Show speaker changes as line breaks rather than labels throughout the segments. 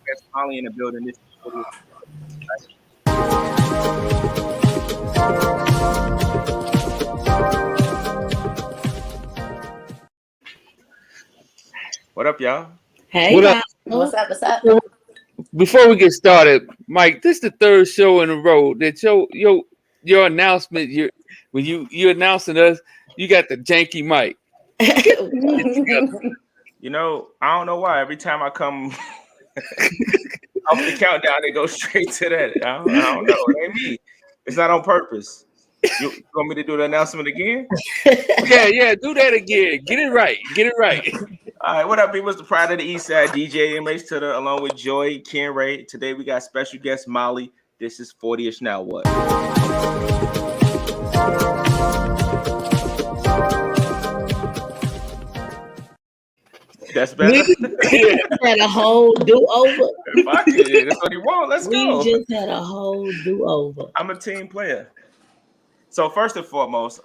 guest Molly in the building. This is 40th. What up, y'all?
Hey,
What up?
Miles.
What's up?
Before we get started, Mike, this is the third show in a row that your announcement. When you announcing us, you got the janky mic.
You know, I don't know why. Every time I come off the countdown, they go straight to that. I don't know. It ain't me. It's not on purpose. You want me to do the announcement again?
Yeah, do that again. Get it right.
All right, what up, people? It's the Pride of the East Side, DJ MH to the along with Joy, Ken Ray. Today we got special guest Molly. This is 40ish Now What? That's better.
We had a whole do-over.
Fuck it. That's what he want. Let's go.
We just had a whole do-over.
I'm a team player. So first and foremost,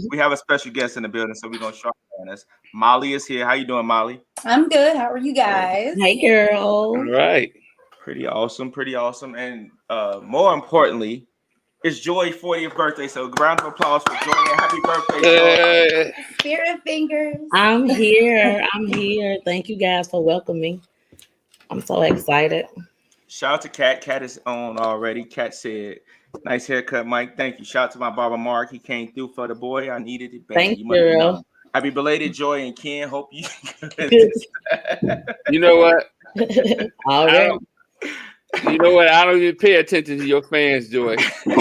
we have a special guest in the building, so we're gonna show us. Molly is here. How you doing, Molly?
I'm good. How are you guys?
Hey, girl.
All right.
Pretty awesome. And more importantly, it's Joy's 40th birthday. So round of applause for Joy and happy birthday, Joy.
Spirit fingers.
I'm here. Thank you guys for welcoming. I'm so excited.
Shout out to Kat. Kat is on already. Kat said, "Nice haircut, Mike. Thank you." Shout out to my barber Mark. He came through for the boy. I needed it, baby.
Thank you, girl.
Happy belated Joy and Ken. Hope you.
You know what?
All right.
You know what? I don't even pay attention to your fans, Joy.
now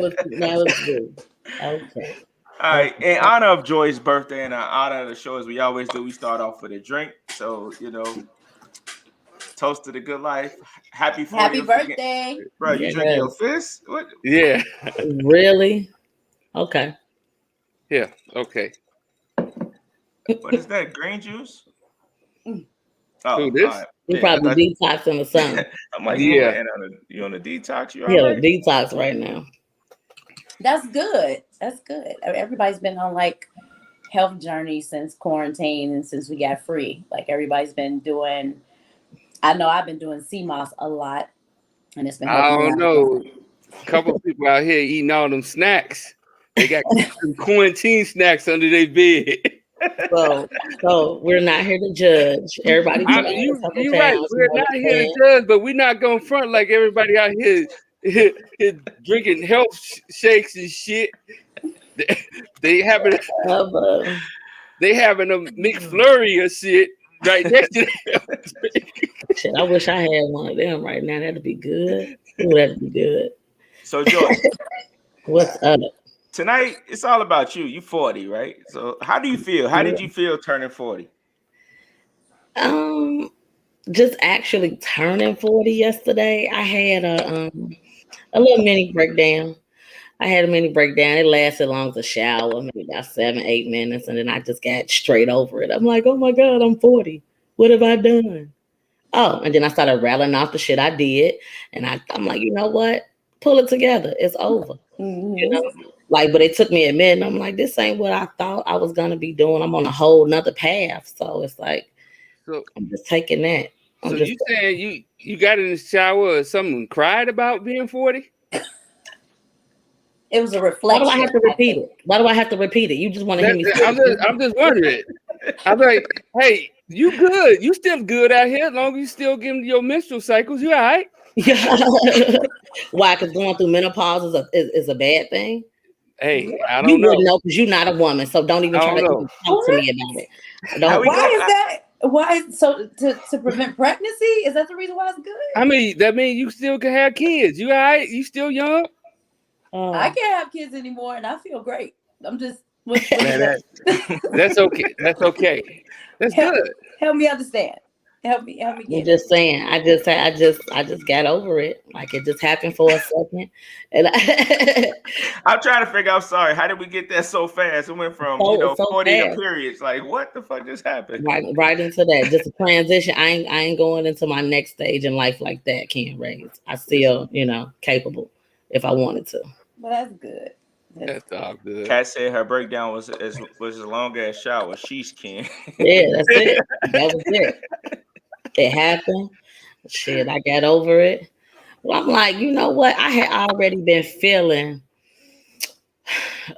it's good. Okay.
All right. In honor of Joy's birthday and in honor of the show, as we always do, we start off with a drink. So, toast to the good life. Happy
birthday.
Bro, you drinking your fist? What?
Yeah.
Really? Okay.
Yeah. Okay.
What is that? Green juice?
Oh, this?
Right.
You probably detoxing or something.
I'm like,
yeah.
You on a detox? You
Yeah,
right?
detox right now.
That's good. Everybody's been on like health journey since quarantine and since we got free. Like everybody's been doing. I know I've been doing CMOS a lot, and it's been.
I don't know. A couple of people out here eating all them snacks. They got some quarantine snacks under their bed.
So we're not here to judge. Everybody,
you're right. We're not here to judge, but we're not going front like everybody out here drinking health shakes and shit. They having a McFlurry or shit right next to them.
Shit, I wish I had one of them right now. That'd be good. Ooh, that'd be good.
So, Joy,
what's up?
Tonight, it's all about you. You 40, right? So how do you feel? How did you feel turning 40?
Just actually turning 40 yesterday. I had a little mini breakdown. It lasted long as a shower, maybe about 7-8 minutes, and then I just got straight over it. I'm like, oh my God, I'm 40. What have I done? Oh, and then I started rattling off the shit I did, and I'm like, you know what? Pull it together. It's over.
Mm-hmm.
But it took me a minute. I'm like, this ain't what I thought I was gonna be doing. I'm on a whole nother path. So it's like, I'm just taking that.
You saying you got in the shower or someone cried about being 40?
It was a reflection.
Why do I have to repeat it? You just want to hear me say
I'm just wondering. I'm like, hey, you good. You still good out here as long as you still getting your menstrual cycles. You all right?
Why? Because going through menopause is a bad thing?
Hey, I don't
know. You
wouldn't
know because you're not a woman, so don't even try to talk to me about it.
Why is that? Why so to prevent pregnancy? Is that the reason why it's good?
I mean, that means you still can have kids. You all right? You still young?
I can't have kids anymore, and I feel great. I'm just.
That's okay. That's okay. That's good.
Help me understand. Help me.
I'm just saying. I just got over it. Like it just happened for a second, and
I'm trying to figure out. Sorry, how did we get that so fast? It went from 40 to periods. Like what the fuck just happened?
Right into that. Just a transition. I ain't going into my next stage in life like that. Can't raise. I still capable if I wanted to.
Well, that's good.
That's all good.
Kat said her breakdown was as long as shower. She's Ken.
Yeah, that's it. That was it. It happened. Shit, I got over it. Well, I'm like, you know what? I had already been feeling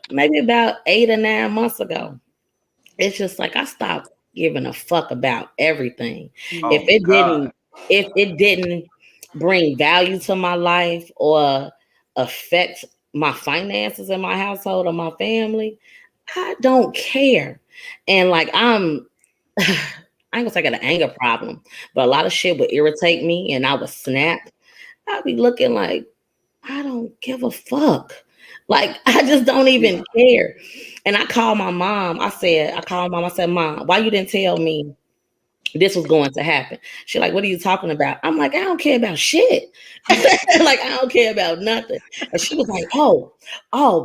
maybe about 8 or 9 months ago. It's just like I stopped giving a fuck about everything.
Oh
If it didn't bring value to my life or affect my finances in my household or my family, I don't care. And like I ain't gonna say I got an anger problem, but a lot of shit would irritate me and I would snap. I'd be looking like, I don't give a fuck. Like, I just don't even care. And I called my mom. I said, Mom, why you didn't tell me this was going to happen? She's like, what are you talking about? I'm like, I don't care about shit. Like, I don't care about nothing. And she was like, oh,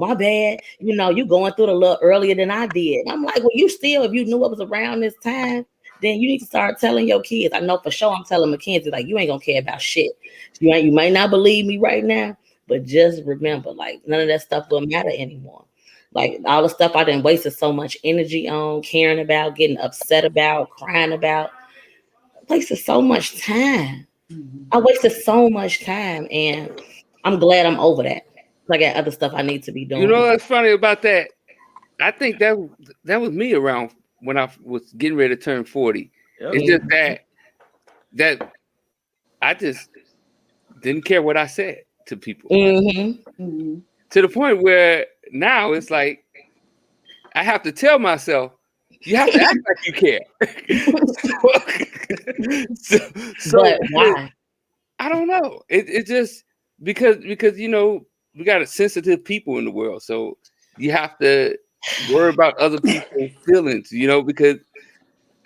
my bad. You know, you going through it a little earlier than I did. And I'm like, well, if you knew it was around this time, then you need to start telling your kids. I know for sure I'm telling Mackenzie, like, you ain't gonna care about shit. You might not believe me right now, but just remember, like, none of that stuff will matter anymore. Like, all the stuff I done wasted so much energy on, caring about, getting upset about, crying about, wasted so much time. I wasted so much time, and I'm glad I'm over that. I got other stuff I need to be doing.
You know what's funny about that? I think that was me around when I was getting ready to turn 40. Yep. It's just that I just didn't care what I said to people. To the point where now it's like I have to tell myself, you have to act like you care. so
but why?
I don't know. It just because you know we got a sensitive people in the world, so you have to worry about other people's feelings, you know, because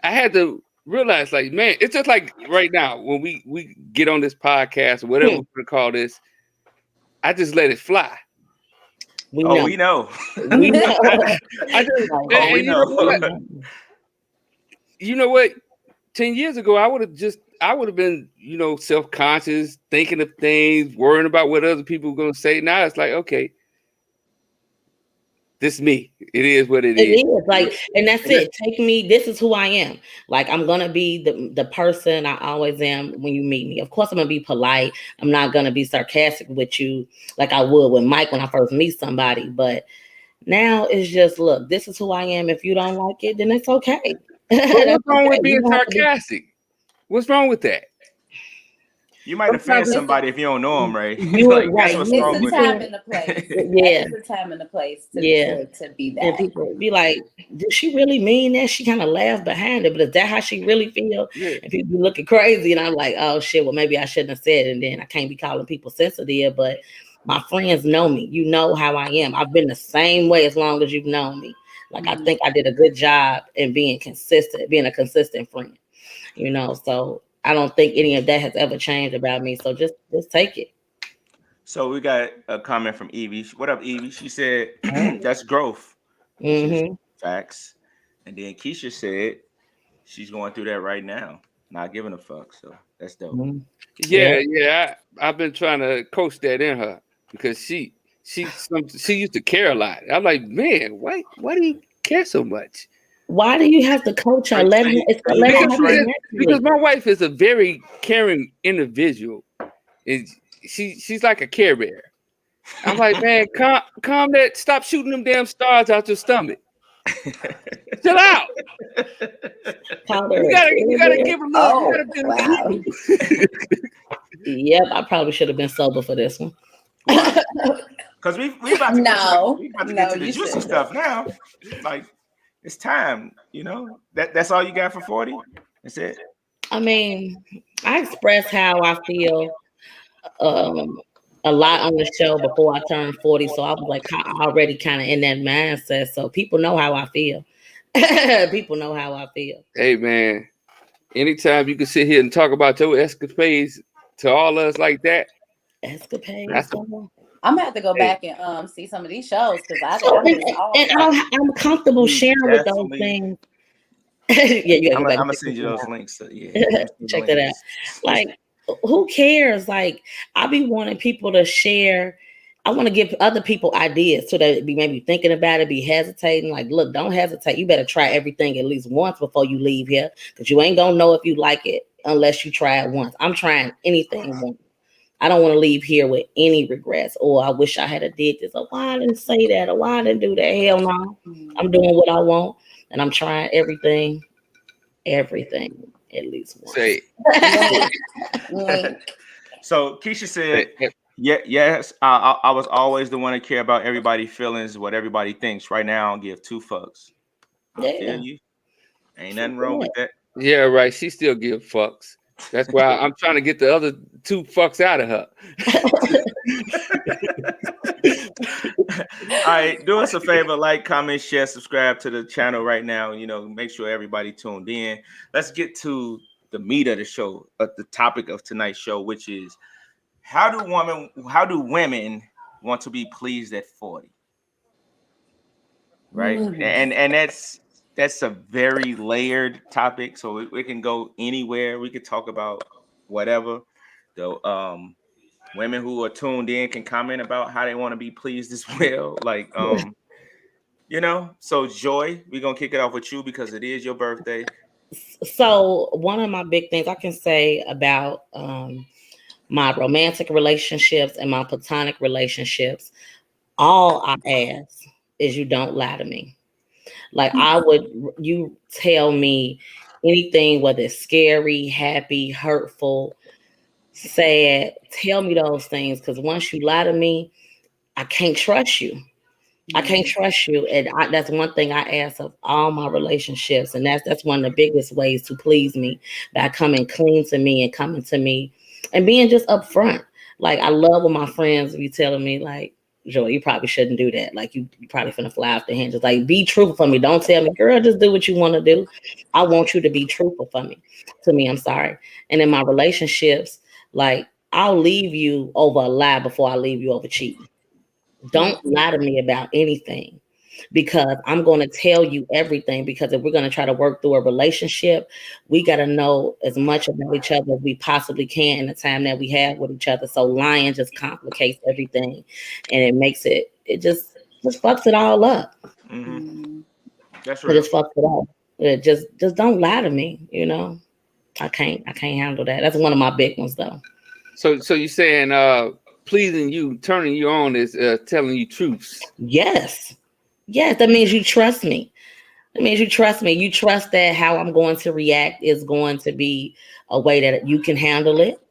I had to realize, like, man, it's just like right now when we get on this podcast or whatever we're gonna call this, I just let it fly.
We know.
We know.
We know. You know what? 10 years ago, I would have been, you know, self-conscious, thinking of things, worrying about what other people were going to say. Now it's like, okay, this is me. It is what it is.
It is like, and that's it. Take me. This is who I am. Like, I'm gonna be the person I always am when you meet me. Of course, I'm gonna be polite. I'm not gonna be sarcastic with you like I would with Mike when I first meet somebody. But now it's just, look, this is who I am. If you don't like it, then it's okay.
What's wrong with being sarcastic? What's wrong with that?
You might offend somebody if you don't know them, right?
You're right.
It's a time and a place.
Yeah,
it's a time and a place to be that.
And people be like, "Did she really mean that?" She kind of laughed behind it, but is that how she really feel?
Yeah.
And people be looking crazy, and I'm like, "Oh shit! Well, maybe I shouldn't have said it." And then I can't be calling people sensitive, but my friends know me. You know how I am. I've been the same way as long as you've known me. Like, I think I did a good job in being consistent, being a consistent friend. You know, so I don't think any of that has ever changed about me. So just take it.
So we got a comment from Evie. What up, Evie? She said, that's growth. Facts. And then Keisha said she's going through that right now, not giving a fuck. So that's dope.
Yeah. I've been trying to coach that in her because she used to care a lot. I'm like, man, why do you care so much?
Why do you have to coach her?
Because my wife is a very caring individual. And she's like a care bear. I'm like, man, calm that. Stop shooting them damn stars out your stomach. Chill out. You gotta give her love.
Yep, I probably should have been sober for this one.
Because we about to get to the juicy stuff now. Like, it's time, you know. That's all you got for 40? That's it.
I mean, I express how I feel a lot on the show before I turned 40. So I was like already kind of in that mindset. So people know how I feel. People know how I feel.
Hey man, anytime you can sit here and talk about your escapades to all us like that.
Escapades.
I'm gonna have to go back and see some of these shows because
I'm comfortable sharing with those things.
I'm gonna send you those links.
Check that out. Like, who cares? Like, I be wanting people to share. I want to give other people ideas so that be maybe thinking about it, be hesitating. Like, look, don't hesitate. You better try everything at least once before you leave here, because you ain't gonna know if you like it unless you try it once. I'm trying anything once. I don't want to leave here with any regrets. Or I wish I had a did this. Or why I didn't say that? Or why I didn't do that? Hell no. I'm doing what I want, and I'm trying everything at least once.
Say.
So Keisha said, yes, I was always the one to care about everybody's feelings, what everybody thinks. Right now, I don't give two fucks. I feel you. Ain't nothing wrong with that.
Yeah, right. She still give fucks. That's why I'm trying to get the other two fucks out of her.
All right, do us a favor, like, comment, share, subscribe to the channel right now. You know, make sure everybody tuned in. Let's get to the meat of the show, the topic of tonight's show, which is how do women want to be pleased at 40? Right, and that's a very layered topic, so we can go anywhere. We could talk about whatever. The women who are tuned in can comment about how they want to be pleased as well. Like, you know, so Joy, we're gonna kick it off with you because it is your birthday.
So one of my big things I can say about my romantic relationships and my platonic relationships, all I ask is you don't lie to me. Like you tell me anything, whether it's scary, happy, hurtful, sad, tell me those things. Because once you lie to me, I can't trust you. I can't trust you. And that's one thing I ask of all my relationships. And that's one of the biggest ways to please me, by coming clean to me and coming to me and being just upfront. Like, I love when my friends be telling me, like, Joy, you probably shouldn't do that. Like, you probably finna fly off the hinges. Like, be truthful for me. Don't tell me, girl, just do what you want to do. I want you to be truthful for me. To me, I'm sorry. And in my relationships, like, I'll leave you over a lie before I leave you over cheating. Don't lie to me about anything, because I'm going to tell you everything. Because if we're going to try to work through a relationship, we got to know as much about each other as we possibly can in the time that we have with each other. So lying just complicates everything, and it makes it just fucks it all up.
Mm-hmm. That's right.
It just fucks it up. It just don't lie to me. You know, I can't handle that. That's one of my big ones, though.
So you're saying pleasing you, turning you on is telling you truths.
Yes, that means you trust me. You trust that how I'm going to react is going to be a way that you can handle it.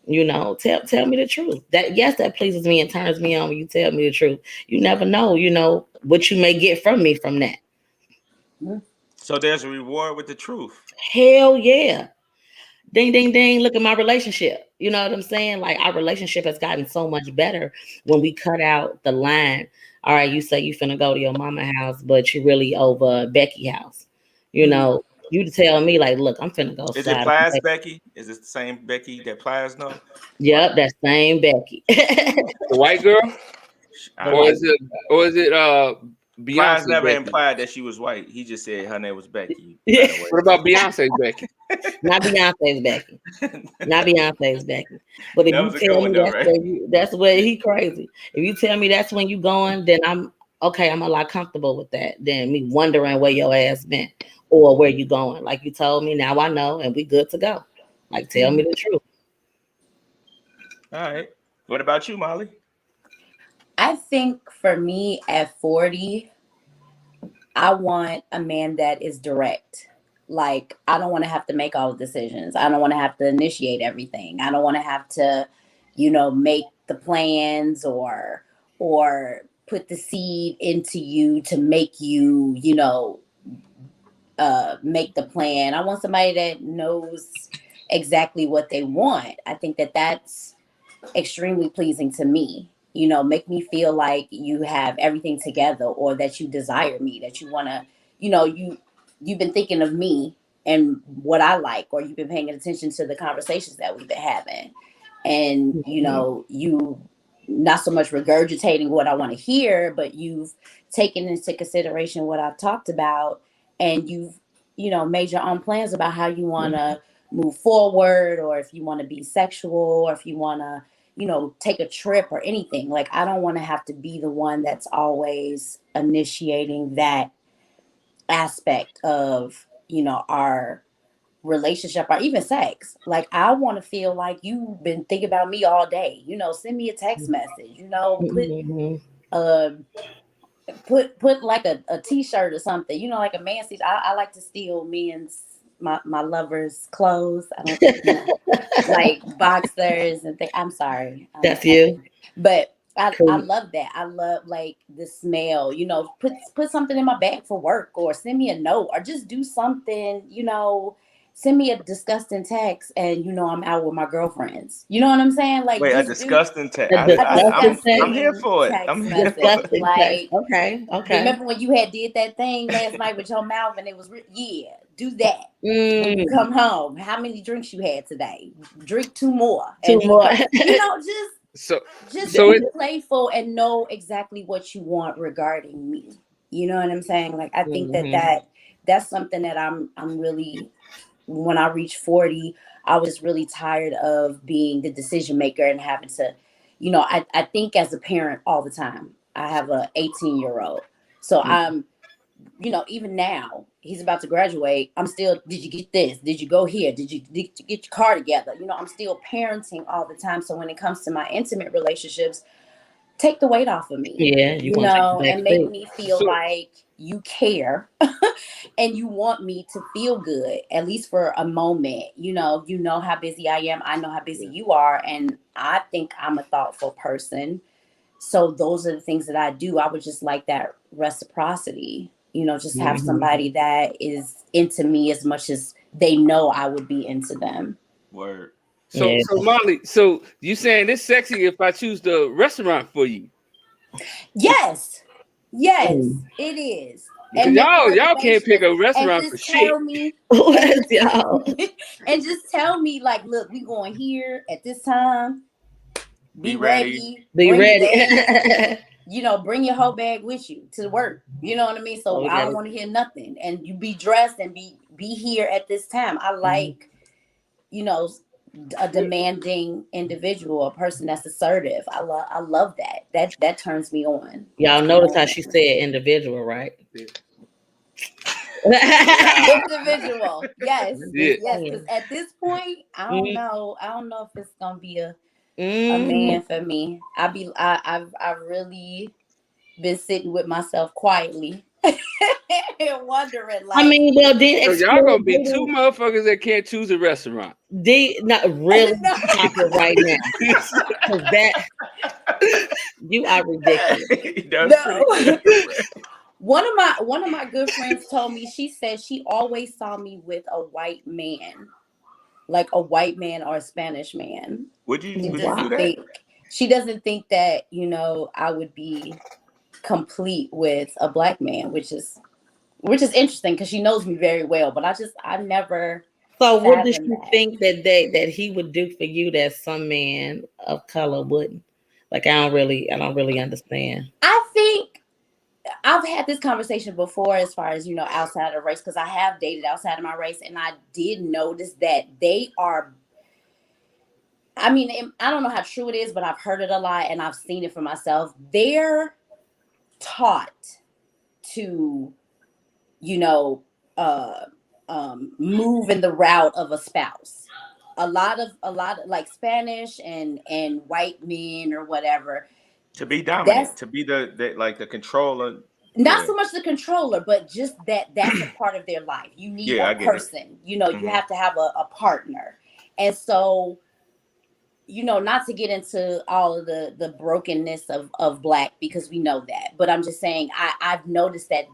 You know, tell me the truth. That pleases me and turns me on when you tell me the truth. You never know, you know, what you may get from me from that.
So there's a reward with the truth.
Hell yeah. Ding, ding, ding. Look at my relationship. You know what I'm saying? Like, our relationship has gotten so much better when we cut out the line. All right, you say you finna go to your mama house, but you really over Becky house. You know, you tell me, like, look, I'm finna go.
Is it Plies Becky? Is it the same Becky that Plies know?
Yep, that same Becky.
The white girl? Or is it Beyonce?
Plies never implied that she was white. He just said her name was Becky.
What about Beyonce's Becky?
Not Beyonce's Becky. Not Beyonce's Becky. But if you tell me that's where he crazy. If you tell me that's when you going, then I'm okay. I'm a lot comfortable with that than me wondering where your ass been or where you going. Like, you told me, now I know, and we good to go. Like, tell me the truth.
All right. What about you, Molly?
I think for me at 40, I want a man that is direct. Like, I don't want to have to make all the decisions. I don't want to have to initiate everything. I don't want to have to, you know, make the plans or put the seed into you to make you, you know, make the plan. I want somebody that knows exactly what they want. I think that that's extremely pleasing to me. You know, make me feel like you have everything together, or that you desire me, that you want to, you know, you've been thinking of me and what I like, or you've been paying attention to the conversations that we've been having. And, you know, you not so much regurgitating what I want to hear, but you've taken into consideration what I've talked about, and you've, you know, made your own plans about how you want to move forward, or if you want to be sexual, or if you want to, you know, take a trip or anything. Like, I don't want to have to be the one that's always initiating that aspect of, you know, our relationship or even sex. Like, I want to feel like you've been thinking about me all day. You know, send me a text message. You know, put like a t-shirt or something. You know, like a man's. I like to steal men's my lover's clothes. I don't like boxers and things. I'm sorry.
That's you.
But I love that. I love like the smell, you know, put something in my bag for work or send me a note or just do something, you know, send me a disgusting text and, you know, I'm out with my girlfriends. You know what I'm saying? Like,
wait, a disgusting text. I'm here for it. I'm here for it.
Like,
okay.
Remember when you had did that thing last night with your mouth and it was, do that. When you come home, how many drinks you had today? Drink 2 more.
You know,
just be playful and know exactly what you want regarding me. You know what I'm saying? Like, I think that's something that I'm really, when I reached 40, I was really tired of being the decision maker and having to, you know, I think as a parent all the time. I have a 18-year-old. So I'm, you know, even now he's about to graduate. I'm still, did you get this? Did you go here? Did you get your car together? You know, I'm still parenting all the time. So when it comes to my intimate relationships, take the weight off of me.
Yeah,
you know, and make me feel like you care and you want me to feel good, at least for a moment. You know how busy I am. I know how busy you are. And I think I'm a thoughtful person. So those are the things that I do. I would just like that reciprocity, you know, just have somebody that is into me as much as they know I would be into them.
Word.
So Molly, so you saying it's sexy if I choose the restaurant for you?
Yes, it is.
And y'all can't pick a restaurant for shit.
And just tell me, like, look, we going here at this time. Be ready.
Be ready.
You know, bring your whole bag with you to work. You know what I mean? So I don't want to hear nothing. And you be dressed and be here at this time. I like, you know, a demanding individual, a person that's assertive. I love that. That turns me on.
Y'all notice how she said individual, right?
Individual. Yes. Because at this point, I don't know if it's gonna be a man for me. I've really been sitting with myself quietly and wondering, like,
I mean, well, then
so y'all gonna be 2 motherfuckers that can't choose a restaurant.
Not really right now. That you are ridiculous.
No. One of my good friends told me, she said she always saw me with a white man. Like a white man or a Spanish man.
Would you do that?
She doesn't think that, you know, I would be complete with a black man, which is interesting because she knows me very well. But I never.
So what does she think that he would do for you that some man of color wouldn't? Like, I don't really understand.
I think I've had this conversation before as far as, you know, outside of race, because I have dated outside of my race, and I did notice that they are, I mean, I don't know how true it is, but I've heard it a lot and I've seen it for myself. They're taught to, you know, move in the route of a spouse. A lot of like Spanish and white men or whatever.
To be dominant, to be the controller.
Not so much the controller, but just that's a part of their life. You need a person. You know, you have to have a partner. And so, you know, not to get into all of the brokenness of Black, because we know that. But I'm just saying, I've noticed that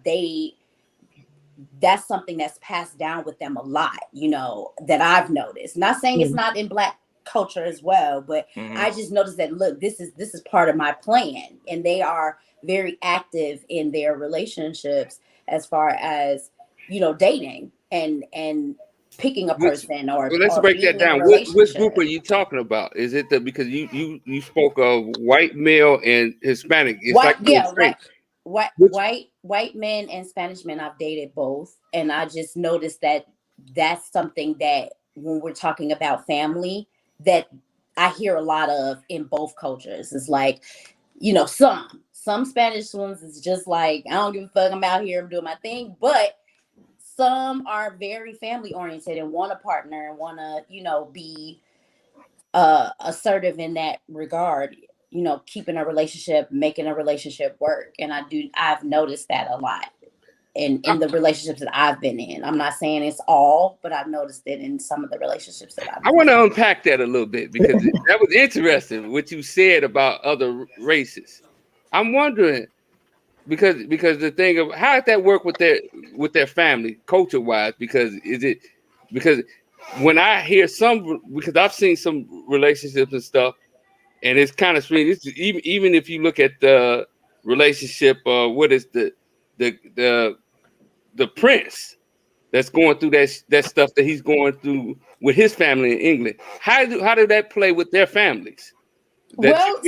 that's something that's passed down with them a lot, you know, that I've noticed. Not saying it's not in Black culture as well, but I just noticed that, look, this is part of my plan, and they are very active in their relationships as far as, you know, dating and picking a person.
Let's break that down. Which group are you talking about? Is it because you spoke of white male and Hispanic? It's
white men and Spanish men. I've dated both, and I just noticed that that's something that when we're talking about family, that I hear a lot of in both cultures. It's like, you know, some Spanish ones is just like, I don't give a fuck, I'm out here, I'm doing my thing. But some are very family oriented and want a partner and want to, be assertive in that regard, keeping a relationship, making a relationship work. And I've noticed that a lot in the relationships that I've been in. I'm not saying it's all, but I've noticed it in some of the relationships that I've been
I want to unpack that a little bit because that was interesting what you said about other races. I'm wondering because the thing of how does that work with their family culture wise? Because when I hear because I've seen some relationships and stuff, and it's kind of strange. Even if you look at the relationship, what is the prince that's going through that stuff that he's going through with his family in England. How did that play with their families?
Well,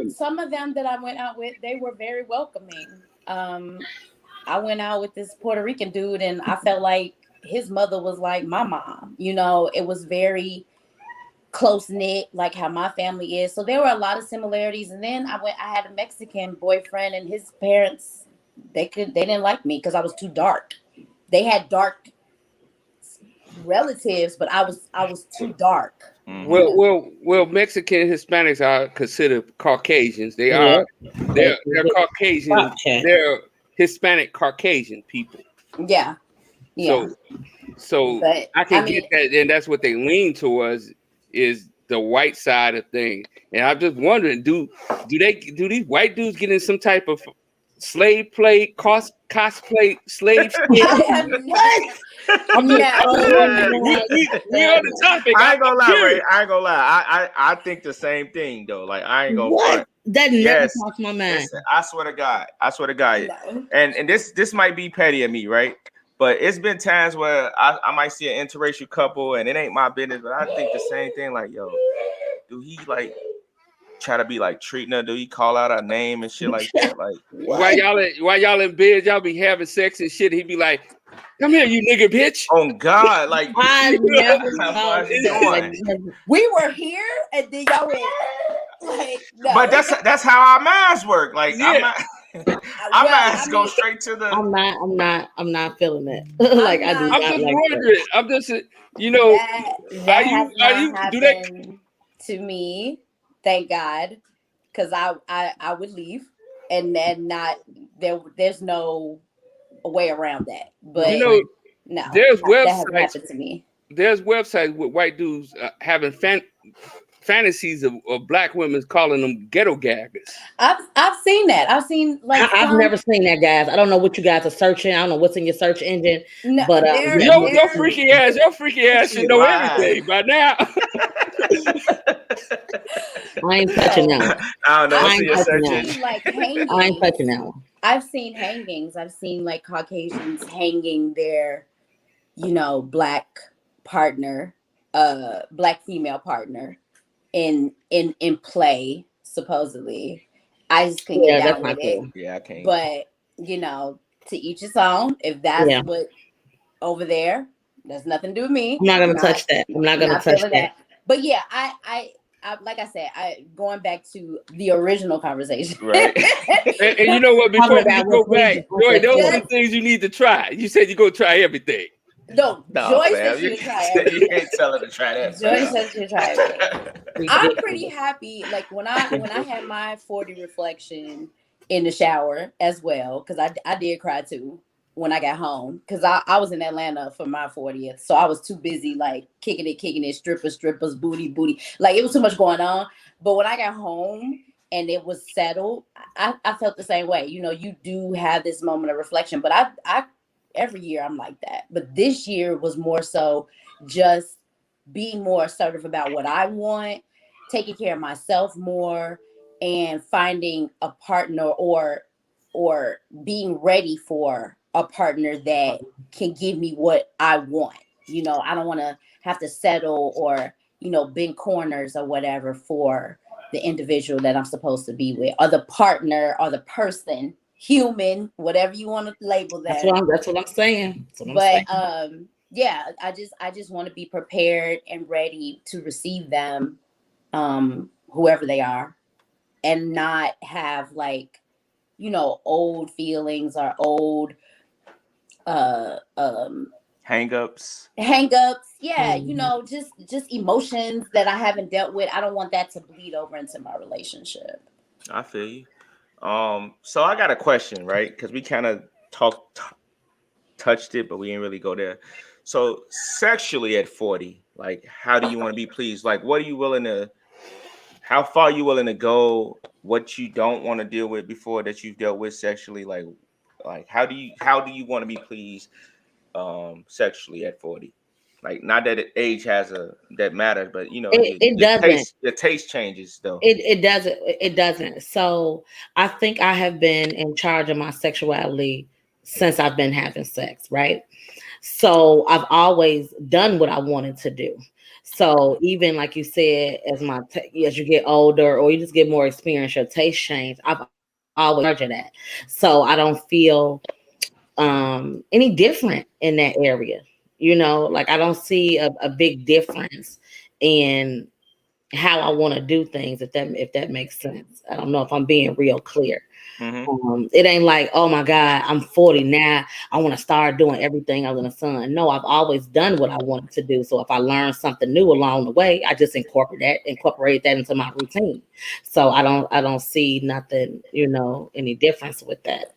some of them that I went out with, they were very welcoming. I went out with this Puerto Rican dude, and I felt like his mother was like my mom. It was very close knit, like how my family is. So there were a lot of similarities. And then I had a Mexican boyfriend, and his parents, they didn't like me because I was too dark. They had dark relatives, but I was too dark.
Well, Mexican and Hispanics are considered Caucasians. They're Caucasian. They're Hispanic Caucasian people.
Yeah.
So but, I can get that, and that's what they lean towards is the white side of things. And I'm just wondering, do these white dudes get in some type of slave play, cosplay slave?
We on the topic. I ain't gonna lie, Ray. I ain't gonna lie. I think the same thing though. Like I ain't gonna front.
That never crossed my mind.
Listen, I swear to God. No. And this might be petty of me, right? But it's been times where I might see an interracial couple and it ain't my business, but I think the same thing. Like, yo, do he like try to be like treating her? Do he call out her name and shit like that? Like,
while y'all in bed, y'all be having sex and shit. He be like, "Come here, you nigga, bitch."
Oh God, like
I never
we were here and then y'all were like, no.
But that's how our minds work. Like, yeah. I'm not go straight to the.
I'm not feeling it. Like I do.
I'm just wondering. I'm just,
that do that to me? Thank God, because I would leave, and then there's no way around that. But no,
there's websites.
That hasn't happened to me.
There's websites with white dudes having fantasies of black women calling them ghetto gaggers.
I've seen that. I've seen
I've never seen that, guys. I don't know what you guys are searching. I don't know what's in your search engine.
No,
but
your freaky ass should know everything by now.
I ain't touching that one.
I don't know.
I ain't touching that one.
I've seen hangings. I've seen like Caucasians hanging their, black partner, black female partner in play, supposedly. I just couldn't get down with it.
Yeah, I can't.
But to each his own. If that's what over there, there's nothing to do with me.
I'm not gonna touch that. I'm not gonna touch that.
But yeah, I like I said, going back to the original conversation.
Right.
and you know what? Before you go back, Joy, those are the things you need to try. You said you're gonna try everything.
No, Joy said she would try everything.
You can't tell her to try that.
Joy said she would try everything. I'm pretty happy. Like when I had my 40 reflection in the shower as well, because I did cry too when I got home, because I was in Atlanta for my 40th, so I was too busy like kicking it, strippers, booty, like it was too much going on. But when I got home and it was settled, I felt the same way. You do have this moment of reflection, but I every year I'm like that. But this year was more so just being more assertive about what I want, taking care of myself more, and finding a partner or being ready for a partner that can give me what I want. I don't want to have to settle or, bend corners or whatever for the individual that I'm supposed to be with, or the partner or the person, human, whatever you want to label that.
That's what I'm saying.
Yeah, I just want to be prepared and ready to receive them, whoever they are, and not have like, old feelings or old
Hang-ups.
Yeah, you know, just emotions that I haven't dealt with. I don't want that to bleed over into my relationship.
I feel you. So I got a question, right? Because we kind of touched it, but we didn't really go there. So sexually at 40, like, how do you want to be pleased? Like, what are you willing to? How far are you willing to go? What you don't want to deal with before that you've dealt with sexually? Like how do you want to be pleased sexually at 40? Like, not that age that matters, but you know,
It doesn't.
Your taste changes though.
It doesn't. It doesn't. So I think I have been in charge of my sexuality since I've been having sex, right? So I've always done what I wanted to do. So even like you said, as you get older or you just get more experience, your taste change. I've always charged of that. So I don't feel any different in that area. You know, like I don't see a big difference in how I want to do things, if that makes sense. I don't know if I'm being real clear. It ain't like, oh my God, I'm 40 now, I want to start doing everything under the sun. No, I've always done what I wanted to do. So if I learn something new along the way, I just incorporate that into my routine. So I don't see nothing, you know, any difference with that.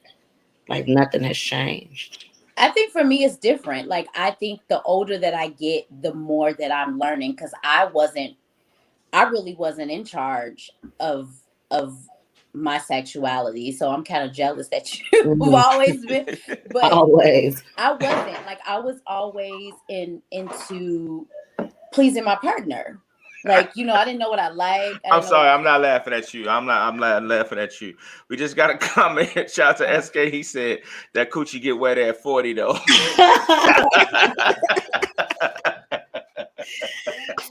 Like nothing has changed.
I think for me it's different. Like I think the older that I get, the more that I'm learning, because I really wasn't in charge of my sexuality. So I'm kind of jealous that you've always been, but
always.
I wasn't. Like I was always into pleasing my partner. Like, you know, I didn't know what I liked.
I'm sorry, I'm not laughing at you. I'm not laughing at you. We just got a comment. Shout out to SK. He said that coochie get wet at 40 though.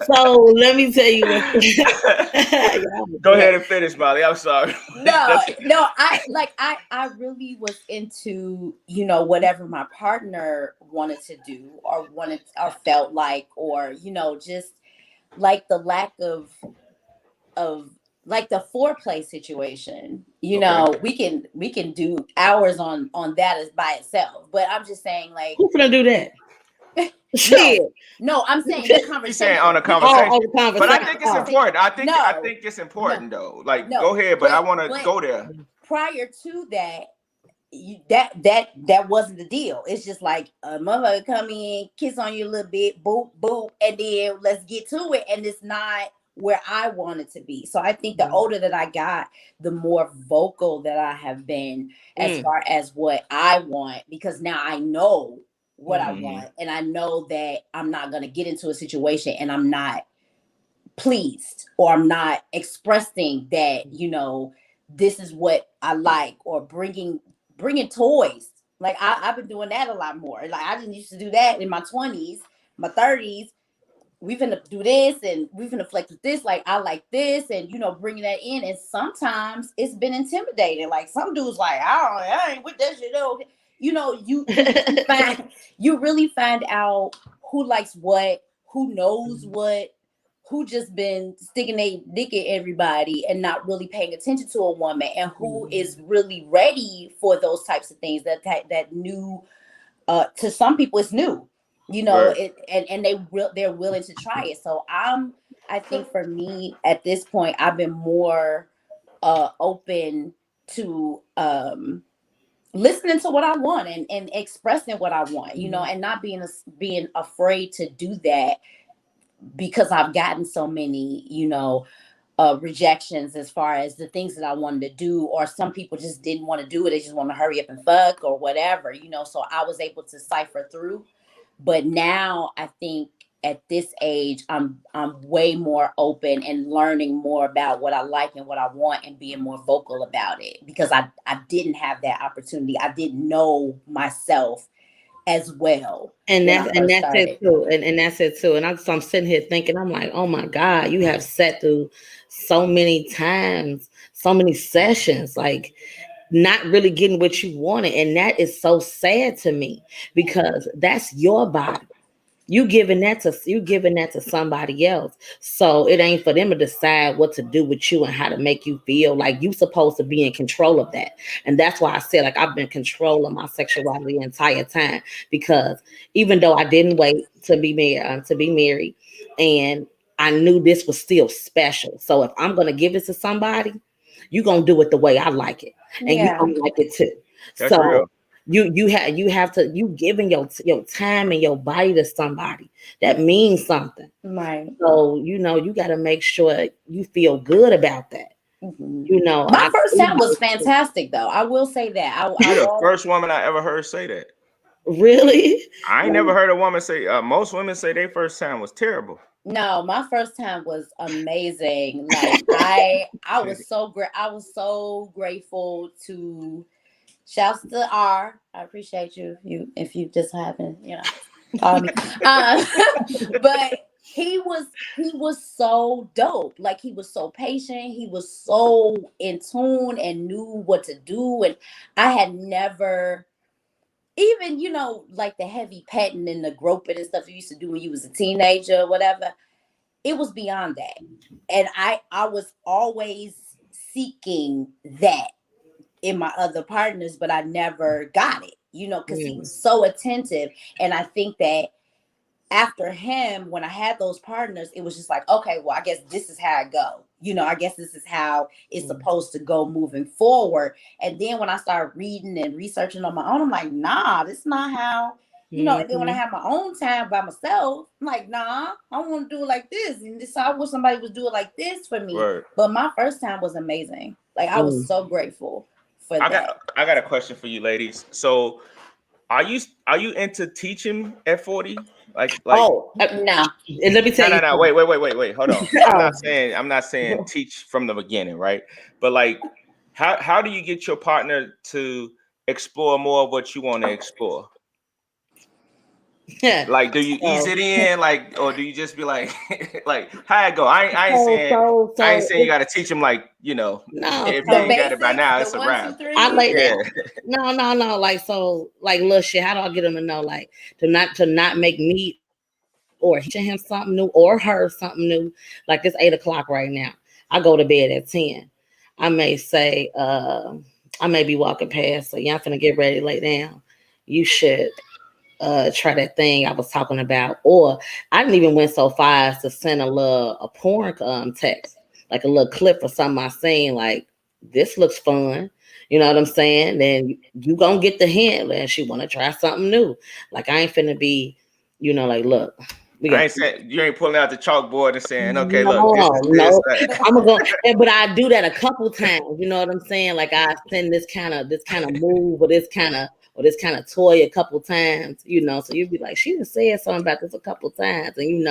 So let me tell you
Go ahead and finish, Molly. I'm sorry.
No, I really was into, you know, whatever my partner wanted to do or felt like, or, you know, just like the lack of like the foreplay situation. You know, we can do hours on that as by itself. But I'm just saying, like,
who's gonna do that?
No, I'm saying the conversation.
He's saying on a conversation.
But
I think it's important. I think it's important though. Like, go ahead, but I want to go there.
Prior to that, that wasn't the deal. It's just like a motherfucker come in, kiss on you a little bit, boop, boop, and then let's get to it. And it's not where I want it to be. So I think the older that I got, the more vocal that I have been as far as what I want, because now I know what I want, and I know that I'm not going to get into a situation and I'm not pleased, or I'm not expressing that, you know, this is what I like, or bringing toys. Like I've been doing that a lot more. Like I didn't used to do that in my 20s, my 30s. We finna do this and we finna flex with this. Like I like this, and you know, bringing that in. And sometimes it's been intimidating. Like some dudes like, I ain't with that shit though. You know, you really find out who likes what, who knows what, who just been sticking a dick at everybody and not really paying attention to a woman, and who is really ready for those types of things. That new, to some people it's new, you know, right. and they're willing to try it. So I think for me at this point, I've been more open to listening to what I want and expressing what I want, you know, and not being afraid to do that, because I've gotten so many, you know, rejections as far as the things that I wanted to do, or some people just didn't want to do it. They just want to hurry up and fuck or whatever, you know, so I was able to cipher through. But now I think at this age, I'm way more open and learning more about what I like and what I want, and being more vocal about it, because I didn't have that opportunity. I didn't know myself as well.
And that's it too. And that's it too. And I'm sitting here thinking, I'm like, oh my God, you have sat through so many times, so many sessions, like not really getting what you wanted. And that is so sad to me, because that's your body. You giving that to somebody else. So it ain't for them to decide what to do with you and how to make you feel. Like you supposed to be in control of that. And that's why I said like I've been controlling my sexuality the entire time, because even though I didn't wait to be married, and I knew this was still special. So if I'm gonna give it to somebody, you're gonna do it the way I like it. And you
Yeah.
gonna like it too.
That's
So
real.
you have to, you giving your time and your body to somebody, that means something.
Right.
So you got to make sure you feel good about that.
Mm-hmm. My first time was fantastic, though. I will say that.
You're the first woman I ever heard say that.
Really?
I ain't never heard a woman say. Most women say their first time was terrible.
No, my first time was amazing. Like I was so great. I was so grateful to. Shouts to R. I appreciate you if you just haven't, call me. But he was so dope. Like he was so patient. He was so in tune and knew what to do. And I had never even, like the heavy petting and the groping and stuff you used to do when you was a teenager or whatever. It was beyond that. And I was always seeking that in my other partners, but I never got it, because he was so attentive. And I think that after him, when I had those partners, it was just like, okay, well, I guess this is how I go. I guess this is how it's supposed to go moving forward. And then when I started reading and researching on my own, I'm like, nah, this is not how, and then when I have my own time by myself, I'm like, nah, I want to do it like this. And this, I wish somebody would do it like this for me.
Right.
But my first time was amazing. Like I was so grateful. I
got a question for you, ladies. So, are you into teaching at 40? Like
no. And let me tell you.
No. Wait. Hold on. I'm not saying teach from the beginning, right? But like, how do you get your partner to explore more of what you want to explore?
Yeah.
Like, do you ease it in, like, or do you just be like, like, how it go? I ain't saying you got to teach them, like,
no.
If you ain't got it by now, it's a wrap.
No. Like, so, like, little shit. How do I get them to know, like, to not make me or teaching him something new or her something new? Like, it's 8:00 right now. I go to bed at 10. I may say, I may be walking past, so y'all finna get ready, lay down. You should try that thing I was talking about. Or I didn't even went so far as to send a porn text, like a little clip or something I seen, like, this looks fun. You know what I'm saying? Then you gonna get the hint and she wanna try something new. Like I ain't finna be, like, look.
I ain't saying you ain't pulling out the chalkboard and saying, okay,
no,
look, this.
I'm gonna go, but I do that a couple times. You know what I'm saying? Like I send this kind of move or this kind of toy a couple times, so you'd be like, she just said something about this a couple times, and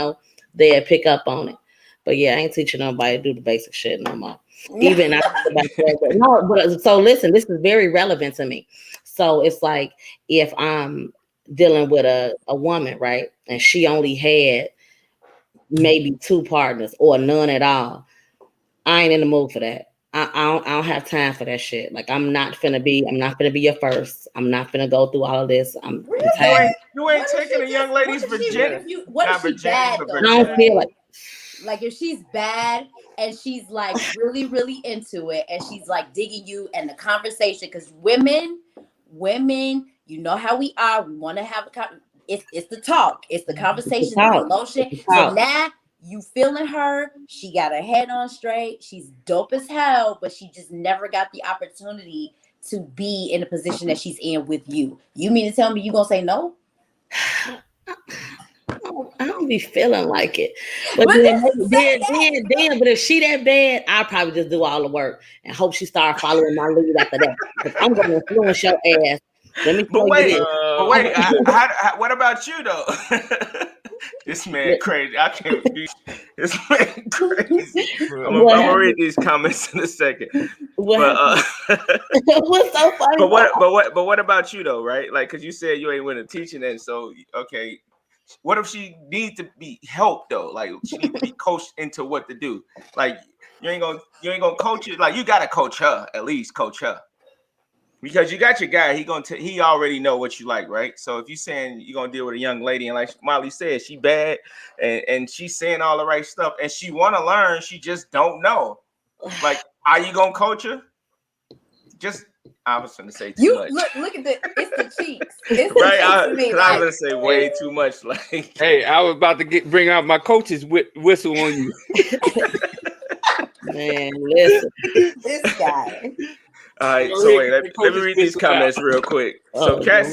they'll pick up on it. But yeah, I ain't teaching nobody to do the basic shit no more. Even so listen, this is very relevant to me. So it's like if I'm dealing with a woman, right, and she only had maybe 2 partners or none at all, I ain't in the mood for that. I don't have time for that shit. Like I'm not finna be your first. I'm not finna go through all of this.
You ain't taking a young lady's virginity.
What if she's bad though?
I don't feel
like if she's bad and she's like really, really into it and she's like digging you and the conversation, because women, you know how we are. We want to have it's the talk, it's the conversation, the emotion. So now you feeling her, she got her head on straight, she's dope as hell, but she just never got the opportunity to be in the position that she's in with you. You mean to tell me you gonna say no?
I don't be feeling like it. But then, but if she that bad, I'll probably just do all the work and hope she start following my lead after that. I'm gonna influence your ass. Let me tell you this.
What about you though? This man crazy. I can't be. This man crazy. I'm gonna read these comments in a second. But
what's so funny?
But what about you though, right? Like, cause you said you ain't winning teaching, and so okay. What if she needs to be helped though? Like she needs to be coached into what to do. Like you ain't gonna coach it. Like you gotta coach her, at least coach her. Because you got your guy, he already know what you like, right? So if you saying you're gonna deal with a young lady, and like Molly said, she bad and she's saying all the right stuff, and she want to learn, she just don't know. Like, are you gonna coach her? Just I was gonna say too much.
Look at it's the cheeks. It's
right,
the cheeks
I was gonna say way too much. Like,
hey, I was about to bring out my coach's whistle on you.
Man, listen,
this guy.
All right, so wait, let me read these comments real quick. So Kat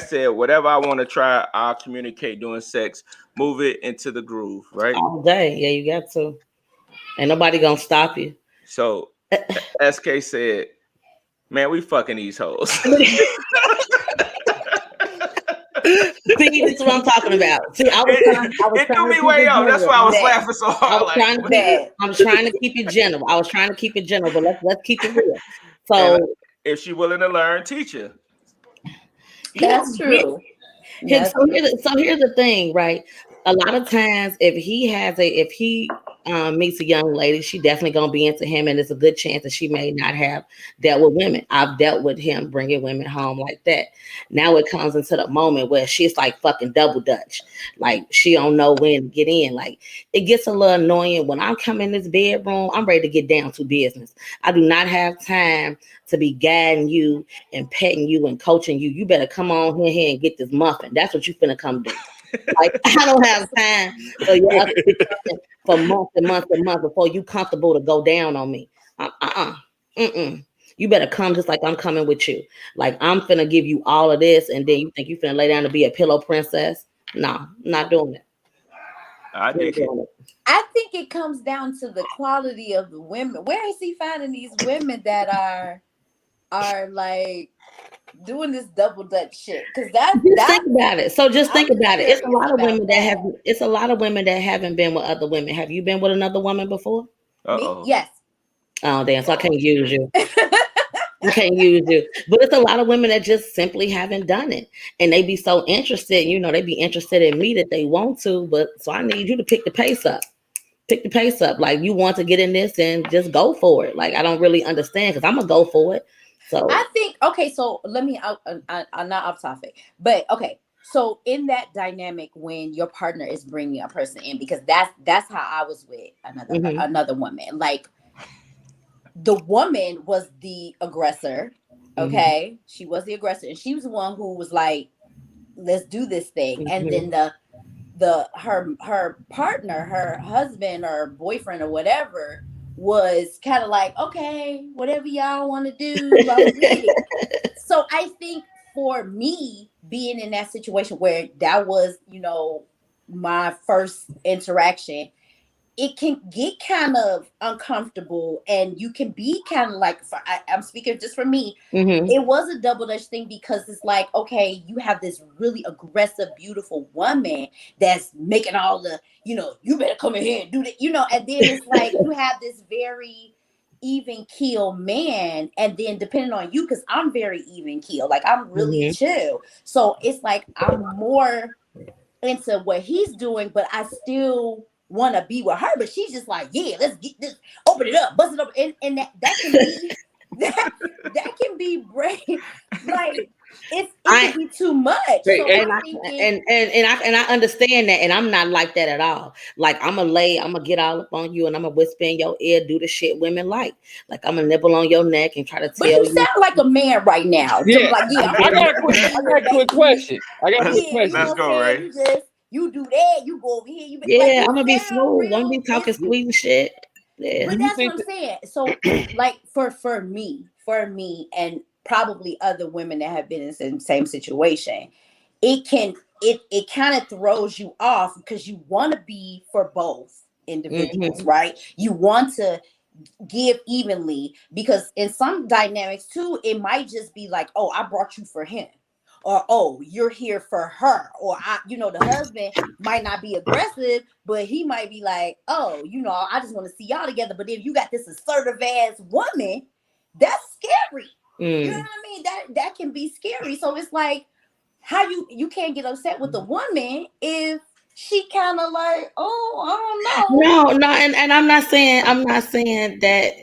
said, whatever I want to try, I'll communicate during sex. Move it into the groove, right?
All day. Yeah, you got to. Ain't nobody gonna stop you.
So SK said, man, we fucking these hoes.
See, this is what I'm talking about. See,
it threw me way out. That's why I was laughing so hard.
I was trying to keep it general. But let's keep it real. So
and if she's willing to learn, teach her.
That's true.
So here's the thing, right? A lot of times, if he meets a young lady, she definitely gonna be into him, and there's a good chance that she may not have dealt with women. I've dealt with him bringing women home like that. Now it comes into the moment where she's like fucking double dutch, like she don't know when to get in. Like it gets a little annoying when I come in this bedroom. I'm ready to get down to business. I do not have time to be guiding you and petting you and coaching you. You better come on here and get this muffin. That's what you finna come do. Like I don't have time for you for months and months and months before you comfortable to go down on me. You better come just like I'm coming with you. Like I'm finna give you all of this, and then you think you finna lay down to be a pillow princess? No, I'm not doing it.
I think
it comes down to the quality of the women. Where is he finding these women that are like doing this double dutch shit? Because think
about it. So just think about it. It's a lot of women that haven't been with other women. Have you been with another woman before?
Yes.
Oh damn! So I can't use you. I can't use you. But it's a lot of women that just simply haven't done it, and they be so interested. You know, they be interested in me that they want to. But so I need you to pick the pace up. Like you want to get in this and just go for it. Like I don't really understand because I'm gonna go for it. So
I think so let me I'm not off topic, but okay. So in that dynamic when your partner is bringing a person in, because that's how I was with another woman. Like the woman was the aggressor. Okay. She was the aggressor, and she was the one who was like, let's do this thing. And then her partner, her husband or boyfriend or whatever, was kind of like, okay, whatever y'all want to do, I'm with it. So I think for me, being in that situation where that was, my first interaction, it can get kind of uncomfortable, and you can be kind of like, I'm speaking just for me, it was a double dutch thing, because it's like, okay, you have this really aggressive, beautiful woman that's making all the, you better come in here and do that, and then it's like you have this very even keel man, and then depending on you, because I'm very even keel, like I'm really chill, so it's like I'm more into what he's doing, but I still want to be with her, but she's just like, yeah, let's get this, open it up, bust it up, and that can be that can be brave, like it can be too much. So
and I understand that, and I'm not like that at all. Like I'm gonna get all up on you, and I'm gonna whisper in your ear, do the shit women like I'm gonna nibble on your neck and try to tell you.
You sound like a man right now.
Yeah,
like,
I got a quick question.
Let's go, Ray.
You do that, you go over here.
I'm gonna be smooth. I'm gonna be talking sweet and shit. Yeah.
But that's what I'm saying. So, like for me, and probably other women that have been in the same situation, it kind of throws you off, because you want to be for both individuals, right? You want to give evenly, because in some dynamics too, it might just be like, oh, I brought you for him. Or, oh, you're here for her. Or, the husband might not be aggressive, but he might be like, oh, I just want to see y'all together. But if you got this assertive ass woman, that's scary. You know what I mean? That can be scary. So it's like, how you can't get upset with the woman if she kind of like, I don't know.
No, and I'm not saying that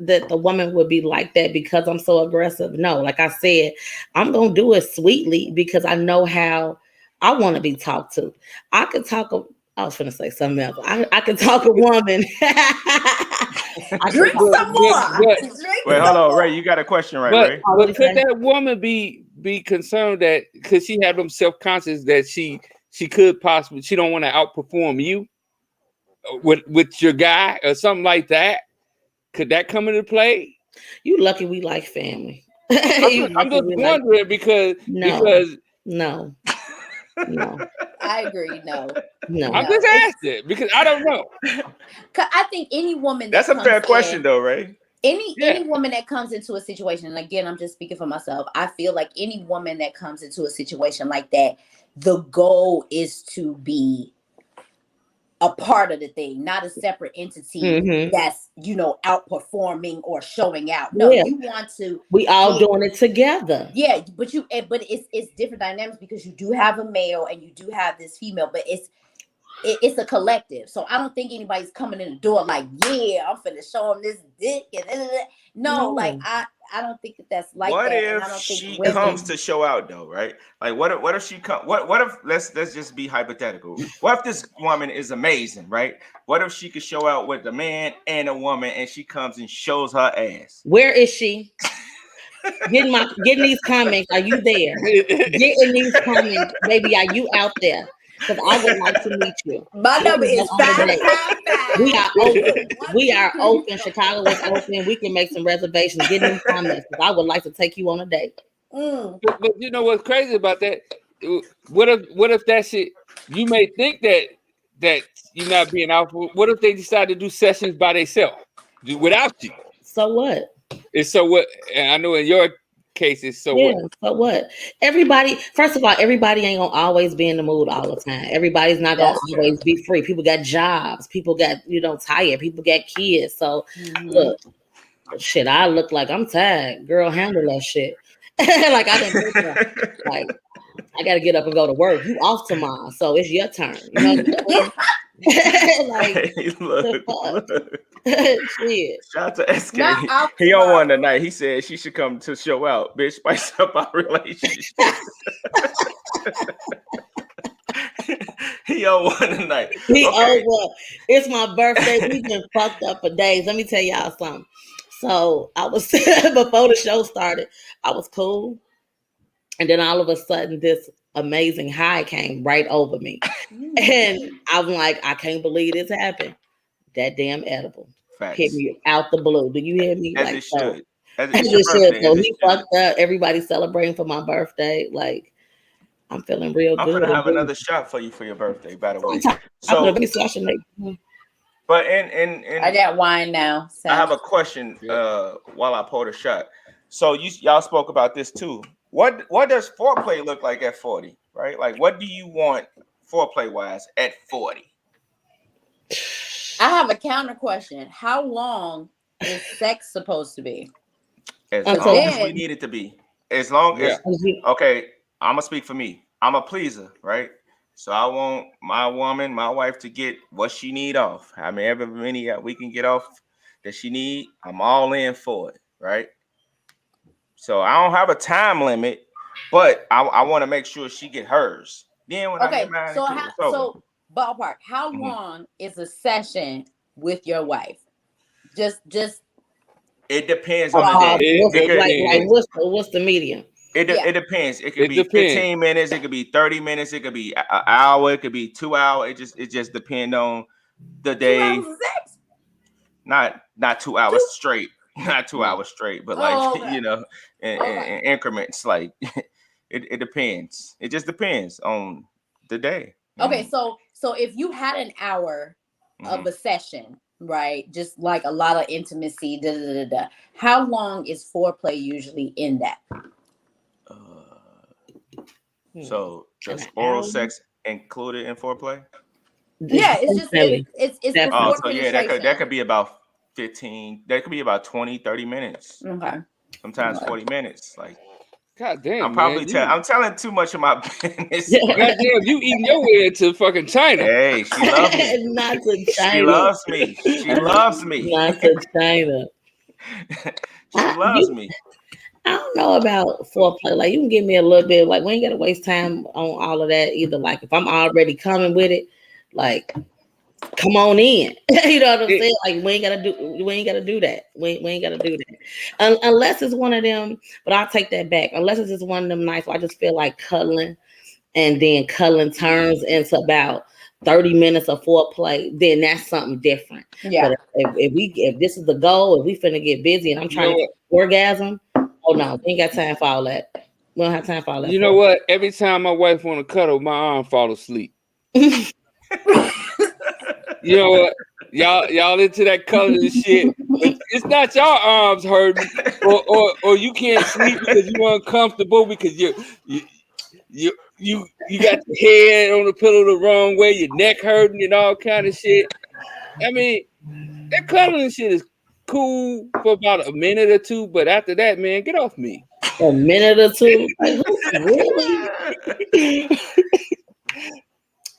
that the woman would be like that because I'm so aggressive. No, like I said, I'm gonna do it sweetly because I know how I want to be talked to. I could talk. I was gonna say something else. I could talk a woman.
Drink some more.
Wait, hold on, Ray. You got a question, right, Ray?
But could that woman be concerned that because she had them self-conscious that she could possibly, she don't want to outperform you with your guy or something like that? Could that come into play?
You lucky we like family.
I'm just wondering because
no.
I agree. No.
I'm just asking because I don't know.
I think any woman
that's a fair question, though, Ray.
Any woman that comes into a situation, and again, I'm just speaking for myself. I feel like any woman that comes into a situation like that, the goal is to be a part of the thing, not a separate entity that's, outperforming or showing out. No, you want to. We
all doing it together.
Yeah, but it's different dynamics because you do have a male and you do have this female, but it's a collective. So I don't think anybody's coming in the door like, yeah, I'm finna show them this dick. No, like I don't think that's like
what
that.
If
I don't think
she comes to show out though, right? Like what if she come? What if let's just be hypothetical. What if this woman is amazing, right? What if she could show out with a man and a woman, and she comes and shows her ass?
Where is she? Getting these comments. Are you there? Getting these comments, baby. Are you out there? Because I would like to meet you.
My number is 555.
We are open. We are open. Chicago is open. We can make some reservations. Get in the comments. Because I would like to take you on a date.
But you know what's crazy about that? What if that shit? You may think that you're not being out. What if they decide to do sessions by themselves without you?
So what?
It's so what? And I know in your cases, so what?
So what? Everybody, first of all, everybody ain't gonna always be in the mood all the time. Everybody's not gonna always be free. People got jobs. People got tired. People got kids. So look, shit, I look like I'm tired. Girl, handle that shit. Like I didn't like I gotta get up and go to work. You off tomorrow, so it's your turn. You know what I mean? Like,
hey, look.
Shit.
Shout out to SK. He on one tonight. He said she should come to show out. Bitch, spice up our relationship. He on one tonight.
It's my birthday. We've been fucked up for days. Let me tell y'all something. So I was before the show started, I was cool. And then all of a sudden this amazing high came right over me. And I'm like, I can't believe this happened. That damn edible hit me out the blue. Do you hear me?
As
like
it should.
As it should. So he fucked up. Everybody's celebrating for my birthday. Like, I'm feeling real good.
I'm gonna have another shot for you for your birthday, by the way. But
I got wine now. So.
I have a question while I pour the shot. So y'all spoke about this too. What does foreplay look like at 40? Right? Like, what do you want foreplay wise at 40?
I have a counter question. How long is sex supposed to be?
As long as we need it to be. As long as okay, I'm gonna speak for me. I'm a pleaser, right? So I want my wife, to get what she need off. I mean, every many we can get off that she need, I'm all in for it, right? So I don't have a time limit, but I want to make sure she get hers. Then when I get mine,
so ballpark, how long is a session with your wife? Just
it depends on the day.
What's the medium?
It depends. It could be 15 minutes. It could be 30 minutes. It could be an hour. It could be 2 hours. It just depends on the day.
2 hours of sex?
Not 2 hours straight. Not 2 hours straight, but in increments. Like it depends. It just depends on the day.
Okay, so if you had an hour of a session, right? Just like a lot of intimacy, how long is foreplay usually in that?
So does oral sex included in foreplay?
Yeah, it's just it's before penetration.
that could be about 15. That could be about 20, 30 minutes.
Okay.
Sometimes 40 minutes. Like
God damn,
I'm probably
man.
I'm telling too much of my business.
God damn, you eating your way into fucking China.
Hey, she loves me.
Not to China.
She loves me. She loves me.
Not to China.
She loves me.
I don't know about foreplay. Like, you can give me a little bit. Like, we ain't gotta waste time on all of that either. Like, if I'm already coming with it, like, come on in. You know what I'm saying? Like, we ain't gotta do that. We ain't gotta do that. Unless it's one of them, but I'll take that back. Unless it's just one of them nights where I just feel like cuddling, and then cuddling turns into about 30 minutes of foreplay, then that's something different.
Yeah.
But if this is the goal, if we finna get busy and I'm trying to orgasm, oh no, we ain't got time for all that. We don't have time for all that.
You know what? Every time my wife want to cuddle, my arm fall asleep. You know what? Y'all into that cuddling shit. But it's not your arms hurting, or you can't sleep because you're uncomfortable because you got your head on the pillow the wrong way, your neck hurting and all kind of shit. I mean, that cuddling shit is cool for about a minute or two, but after that, man, get off me.
A minute or two? Like, really?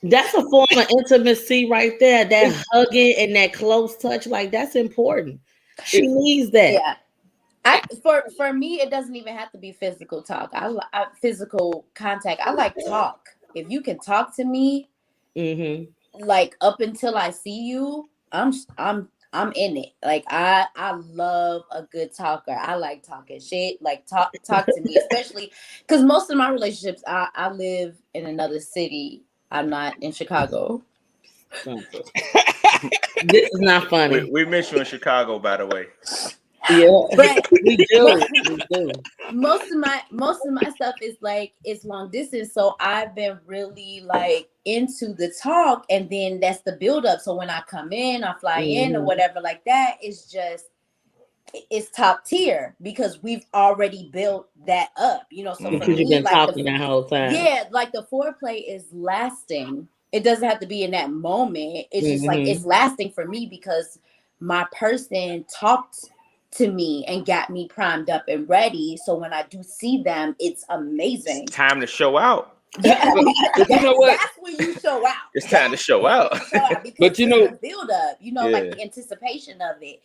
That's a form of intimacy right there. That hugging and that close touch, like, that's important. She needs that.
Yeah. For me, it doesn't even have to be physical talk. I physical contact. I like talk. If you can talk to me, like up until I see you, I'm in it. Like I love a good talker. I like talking shit. Like talk to me, especially because most of my relationships, I live in another city. I'm not in Chicago.
This is not funny.
We miss you in Chicago, by the way.
Yeah,
but
we do.
Most of my stuff is like it's long distance, so I've been really like into the talk, and then that's the build up. So when I come in, I fly in or whatever like that, it's top tier because we've already built that up, you know. So for me,
you've been
like
talking that whole time.
Yeah, like the foreplay is lasting. It doesn't have to be in that moment. It's just like it's lasting for me because my person talked to me and got me primed up and ready. So when I do see them, it's amazing.
It's time to show out.
Yeah,
but you know what?
That's when you show out.
It's time to show out.
But you know, the build up, you know, like the anticipation of it.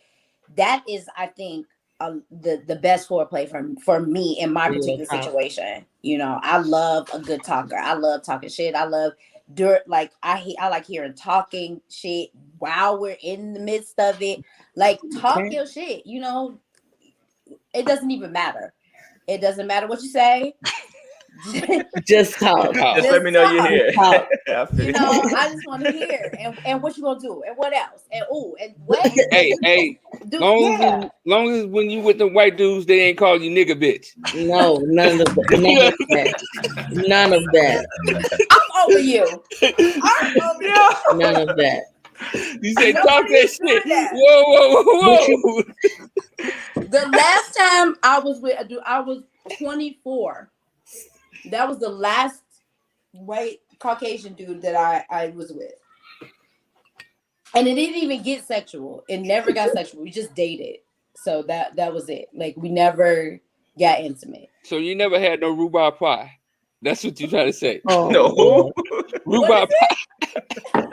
That is, I think, the best foreplay for me in my particular situation. You know, I love a good talker. I love talking shit. I love like I like hearing talking shit while we're in the midst of it. Like talk your shit. You know, it doesn't even matter. It doesn't matter what you say.
Just talk.
Just let me know you're here.
You know, I just want to hear. And what you gonna do? And what else? And and what?
Hey, long as when you with the white dudes, they ain't call you nigga bitch.
No, none of that. None of that.
I'm over you. I'm over you.
None of that.
You say talk that shit. Whoa.
The last time I was with a dude, I was 24. That was the last white Caucasian dude that I was with. And it didn't even get sexual. It never got sexual. We just dated. So that was it. Like we never got intimate.
So you never had no rhubarb pie. That's what you trying to say.
Oh,
no.
Rhubarb pie.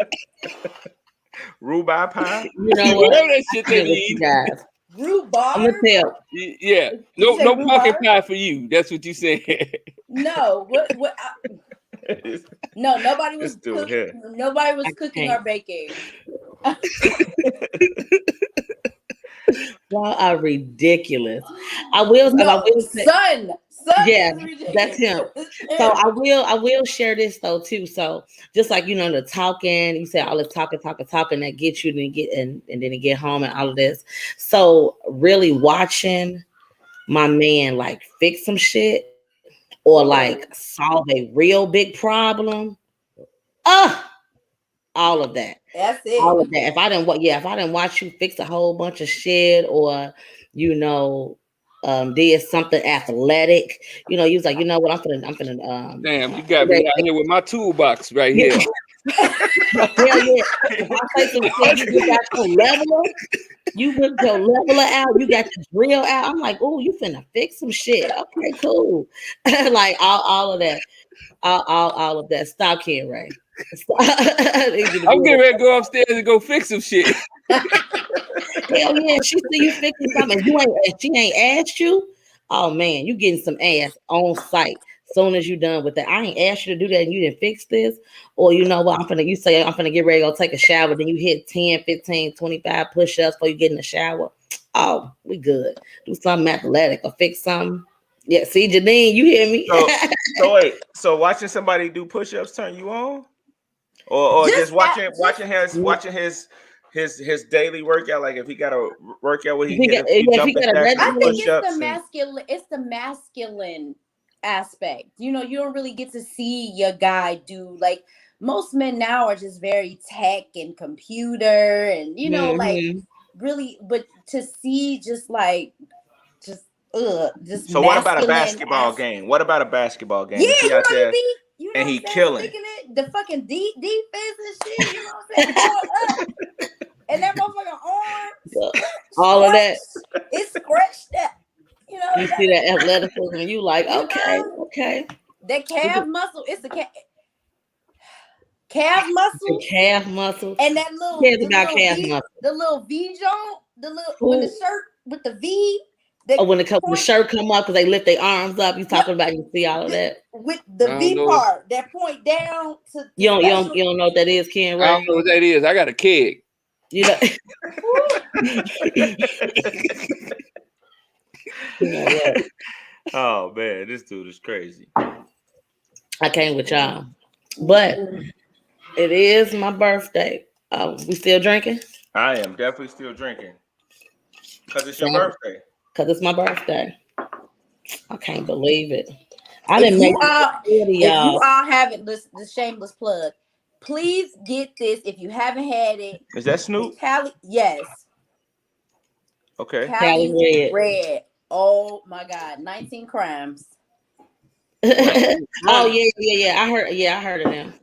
Rhubarb pie?
You know
whatever that shit they need.
Rhubarb?
I'm gonna tell.
Yeah. No pumpkin pie for you. That's what you said.
No. No, nobody was cooking. Nobody was cooking or baking.
Y'all are ridiculous. I will say,
son.
Yeah, that's him. So I will share this though too. So just like, you know, the talking, you say all this talking that gets you and then to get home and all of this. So really watching my man like fix some shit or like solve a real big problem. All of that.
That's it.
All of that. If I didn't watch you fix a whole bunch of shit or, you know, did something athletic, you know, you was like, you know what, I'm finna
damn, you got me out here with my toolbox right here.
Hell yeah. If I say some shit, you got your leveler, you put your leveler out, you got the drill out. I'm like, oh, you finna fix some shit. Okay, cool. Like all of that. All of that. Stop, Ken Ray.
I'm getting ready to go upstairs and go fix some shit.
Hell yeah, she see you fixing something. She ain't asked you. Oh man, you getting some ass on site. Soon as you done with that, I ain't asked you to do that and you didn't fix this. Or you know what, you say I'm gonna get ready to go take a shower. Then you hit 10, 15, 25 push-ups before you get in the shower. Oh, we good. Do something athletic or fix something. Yeah, see, Janine, you hear me?
So wait, so watching somebody do push-ups turn you on? Or just watching his daily workout, like if he got a workout where he get a jumping jacks and push-ups.
It's the masculine aspect. You know, you don't really get to see your guy do, like, most men now are just very tech and computer and like really, but to see just
so what about a basketball game? What about a basketball game?
Yeah,
he out there
and
he killing
it, the fucking deep defense and shit, you know what I'm saying? And that motherfucking arm,
all of that,
it's scratched up. You know,
you see that athleticism, and you like, okay.
That calf muscle, it's the calf muscle.
The calf muscle.
And that little, the little V joint, the little when the shirt with the V.
When the shirt come up because they lift their arms up, you talking about, you see all of that
with the V part that point down to.
You don't know what that is, Ken? Right?
I don't know what that is. I got a keg.
You know.
Oh man, this dude is crazy.
I came with y'all, but it is my birthday. We still drinking?
I am definitely still drinking because it's your birthday.
Because it's my birthday. I can't believe it. I didn't make
it. If you all haven't, the shameless plug. Please get this if you haven't had it.
Is that Snoop?
Cali, yes.
Okay.
Cali
Red. Oh my God, 19 Crimes.
Oh yeah. I heard of them.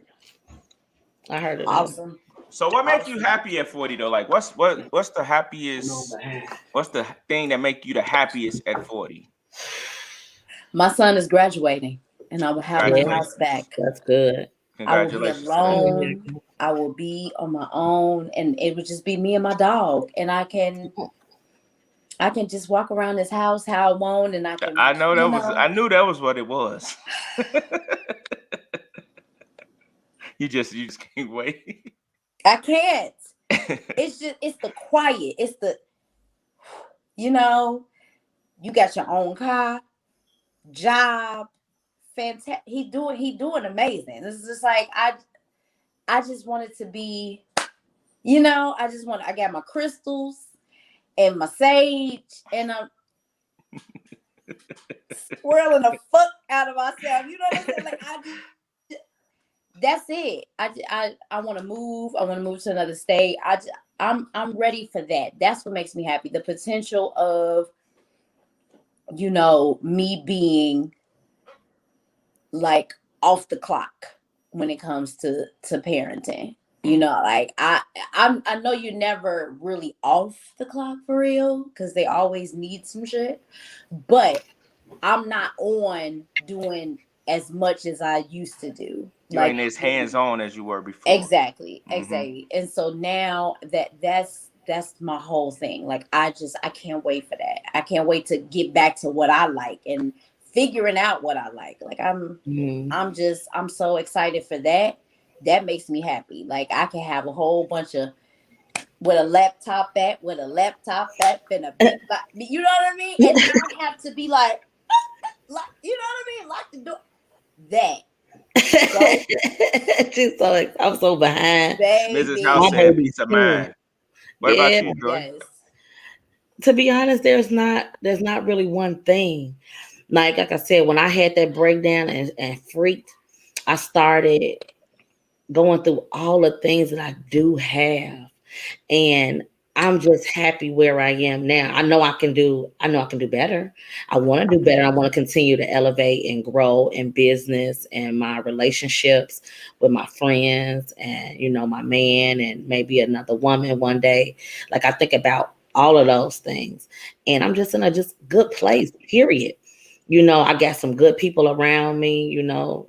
I heard of them.
Awesome.
So what makes you happy at 40 though? Like what's the happiest? What's the thing that make you the happiest at 40?
My son is graduating, and I will have my house back.
That's good.
I will be alone. I will be on my own, and it would just be me and my dog, and I can just walk around this house how I want, and I can.
I knew that was what it was. You just can't wait.
I can't. It's the quiet. It's the, you got your own car, job, fantastic. He doing amazing. This is just like I just want it to be, I got my crystals and my sage, and I'm swirling the fuck out of myself. You know what I'm saying? Like that's it. I want to move. I want to move to another state. I'm ready for that. That's what makes me happy. The potential of, me being like off the clock when it comes to parenting. Like I know you're never really off the clock for real because they always need some shit, but I'm not on doing as much as I used to do.
You ain't as hands-on as you were before.
Exactly. And so now that's my whole thing. Like I can't wait for that. I can't wait to get back to what I like and figuring out what I like. Like I'm so excited for that. That makes me happy. Like I can have a whole bunch of with a laptop at, and a big, you know what I mean? And I have to be like, you know what I mean? Like to do that.
I'm so behind.
Mrs. House said peace of mind. What about you, Joy?
Yes.
To be honest, there's not really one thing. Like I said, when I had that breakdown and freaked, I started going through all the things that I do have. And I'm just happy where I am now. I know I can do better. I want to do better. I want to continue to elevate and grow in business and my relationships with my friends and my man and maybe another woman one day. Like I think about all of those things. And I'm just in a just good place, period. I got some good people around me,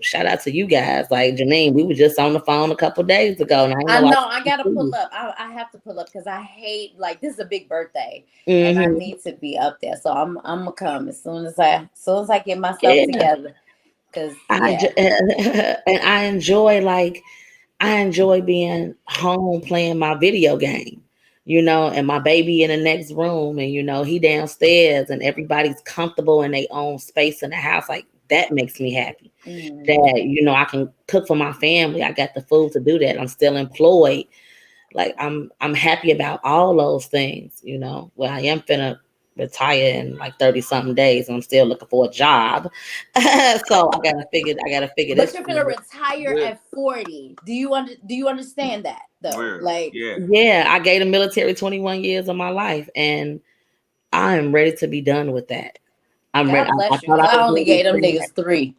shout out to you guys. Like Janine, we were just on the phone a couple days ago. And
I know I gotta pull up. I have to pull up because I hate, like, this is a big birthday and I need to be up there. So I'm gonna come as soon as I get myself together. Because
and I enjoy being home playing my video game. And my baby in the next room and, he downstairs and everybody's comfortable in their own space in the house. Like that makes me happy that, I can cook for my family. I got the food to do that. I'm still employed. Like I'm happy about all those things, Well, I am finna retire in like 30 something days and I'm still looking for a job. So I gotta figure
but you're gonna retire at 40. Do you understand that though?
Weird.
Like
I gave the military 21 years of my life and I am ready to be done with that. I'm ready.
I only gave them niggas 3.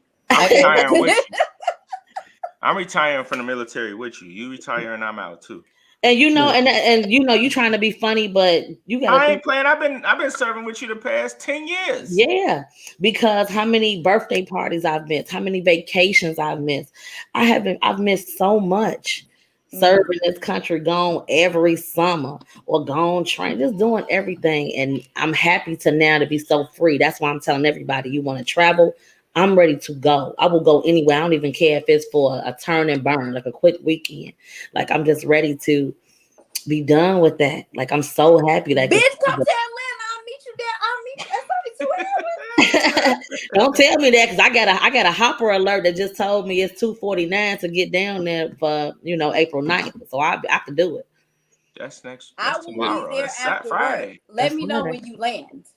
I'm retiring from the military with you. You retire and I'm out too.
And you trying to be funny, but you got.
I ain't playing. I've been serving with you the past 10 years.
Yeah, because how many birthday parties I've missed, how many vacations I've missed. I've missed so much. Serving this country, gone every summer or gone train, just doing everything. And I'm happy to be so free. That's why I'm telling everybody, you want to travel, I'm ready to go. I will go anywhere. I don't even care if it's for a turn and burn, like a quick weekend. Like I'm just ready to be done with that. Like I'm so happy. Like
bitch, come to Atlanta. I'll meet you there. That's 32 hours.
Don't tell me that because I got a hopper alert that just told me it's 2:49 to get down there for April 9th. So I can do it.
That's next.
That's tomorrow. Be there after Friday. Let me know when you land.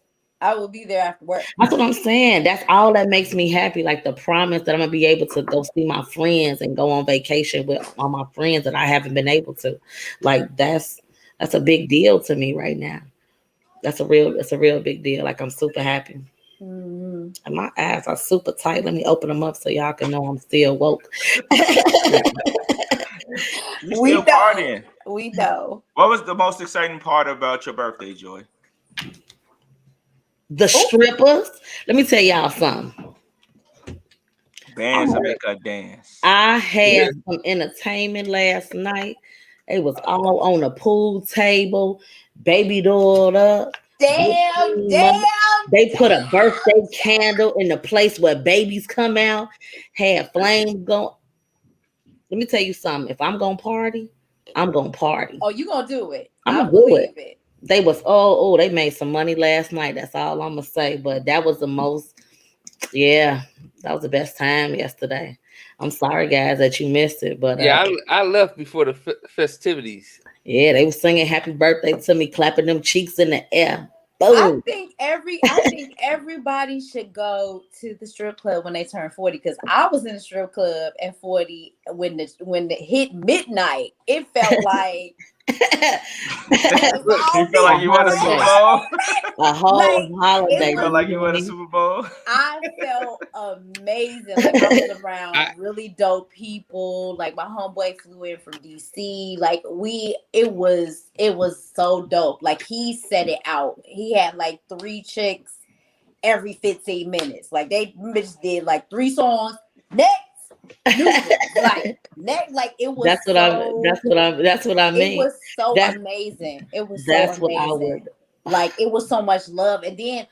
I will be there after work.
That's what I'm saying. That's all that makes me happy. Like the promise that I'm gonna be able to go see my friends and go on vacation with all my friends that I haven't been able to. Like that's a big deal to me right now. It's a real big deal. Like I'm super happy. And my eyes are super tight. Let me open them up so y'all can know I'm still woke.
We still partying.
We know.
What was the most exciting part about your birthday, Joy?
The strippers. Let me tell y'all something.
Bands that make her dance.
I had some entertainment last night. It was all on the pool table, baby dolled up.
Damn.
They put a birthday candle in the place where babies come out, had flames going. Let me tell you something. If I'm gonna party, I'm gonna party.
Oh, you gonna do it?
I'm gonna do it. They was they made some money last night. That's all I'm gonna say. But that was the most, that was the best time yesterday. I'm sorry, guys, that you missed it. But
I left before the festivities.
Yeah, they were singing "Happy Birthday" to me, clapping them cheeks in the air. Boom.
I think everybody should go to the strip club when they turn 40 because I was in the strip club at 40 when it hit midnight. It felt like
you feel like you won a Super Bowl?
A whole holiday.
You feel like you won a Super Bowl?
I felt amazing. Like I was around really dope people. Like my homeboy flew in from DC. Like it was so dope. Like he set it out. He had like 3 chicks every 15 minutes. Like they just did like 3 songs. Next. like it was. That's what
I mean.
It was so amazing. It was so amazing. What I would. Like it was so much love. And then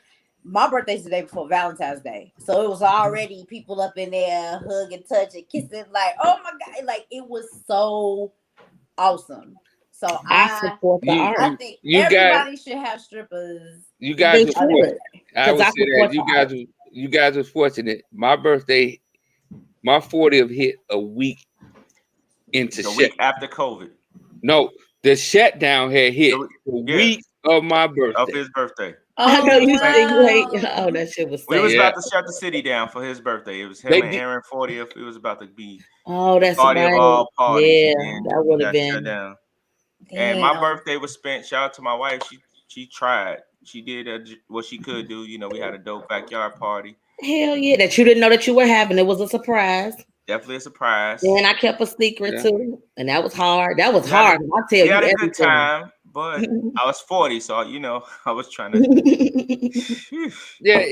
my birthday's the day before Valentine's Day, so it was already people up in there hugging, touching, kissing. Like oh my god, like it was so awesome. So I
support the art.
I think everybody should have strippers.
You guys were fortunate. I would say that you guys were fortunate. My birthday. My 40th hit a week into
the week after COVID.
No, the shutdown had hit the week of my birthday.
Of his birthday.
I know you say you hate. Oh, that shit was.
We was about to shut the city down for his birthday. It was him and Aaron 40th. It was about to be.
Oh, that's
party
right.
of all parties.
Yeah, that would have been.
Shut down. And my
Damn.
birthday was spent. Shout out to my wife. She tried. She did what she could do. You know, we had a dope backyard party.
Hell yeah, that you didn't know that you were having. It was a surprise.
Definitely a surprise.
And I kept a secret too, and that was hard. That was
We had
hard. I tell
We
you
had a
everything.
good time, but I was 40, so you know, I was trying to.
Yeah,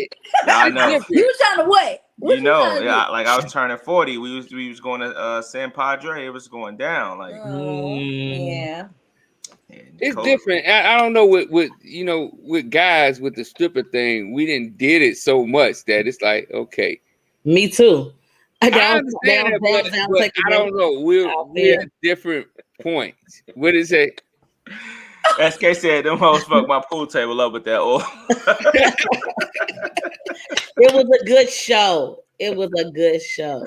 I know.
You was trying to what? What
You know,
trying to
yeah,
do?
like I was turning 40. We was going to San Padre. It was going down. Like,
Oh, yeah.
it's
COVID.
different. I don't know with you know with guys with the stripper thing. We didn't did it so much that it's like okay.
Me too.
I understand that, but I don't know. We're at different points. What is it?
SK said them hoes fucked my pool table up with that oil.
It was a good show. It was a good show.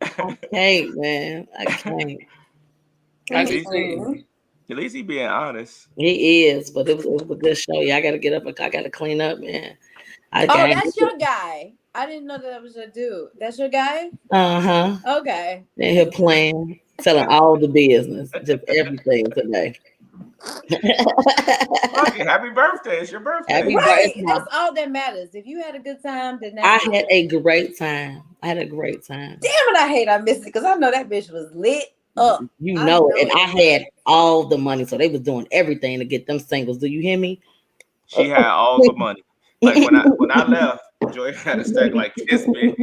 I can't, man. I can't.
At least he being honest.
He is, but it was a good show. Yeah, I gotta get up. I gotta clean up, man.
That's your guy. I didn't know that was your dude. That's your guy?
Uh-huh.
Okay.
And here playing, telling all the business, just everything today.
Happy birthday. It's your birthday.
Happy
Right.
birthday.
That's all that matters. If you had a good time, then
I
that's
had a great time. Damn
it, I hate I missed it because I know that bitch was lit up.
You know, and I had all the money, so they was doing everything to get them singles. Do you hear me?
She had all the money. Like when I left, Joy had a stack like this big.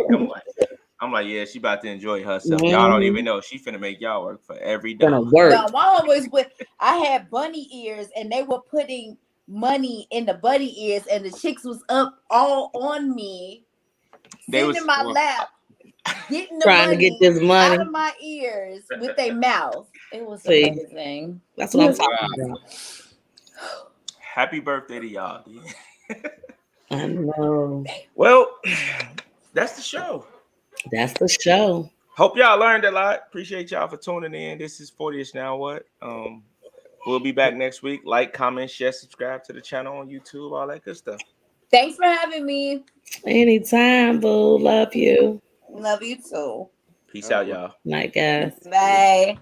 I'm like, yeah, she about to enjoy herself.
Mm-hmm.
Y'all don't even know. She finna make y'all work for every day.
Gonna work.
No, my always with. I had bunny ears, and they were putting money in the bunny ears, and the chicks was up all on me, sitting in my lap, getting the
trying to get this money
out of my ears with their mouth. It was amazing.
That's what I'm talking about.
Happy birthday to y'all.
I know.
Well, that's the show.
That's the show.
Hope y'all learned a lot. Appreciate y'all for tuning in. This is 40ish Now What. We'll be back next week. Like, comment, share, subscribe to the channel on YouTube, all that good stuff.
Thanks for having me.
Anytime, boo. Love you.
Love you too.
Peace out, y'all.
Night, guys.
Bye.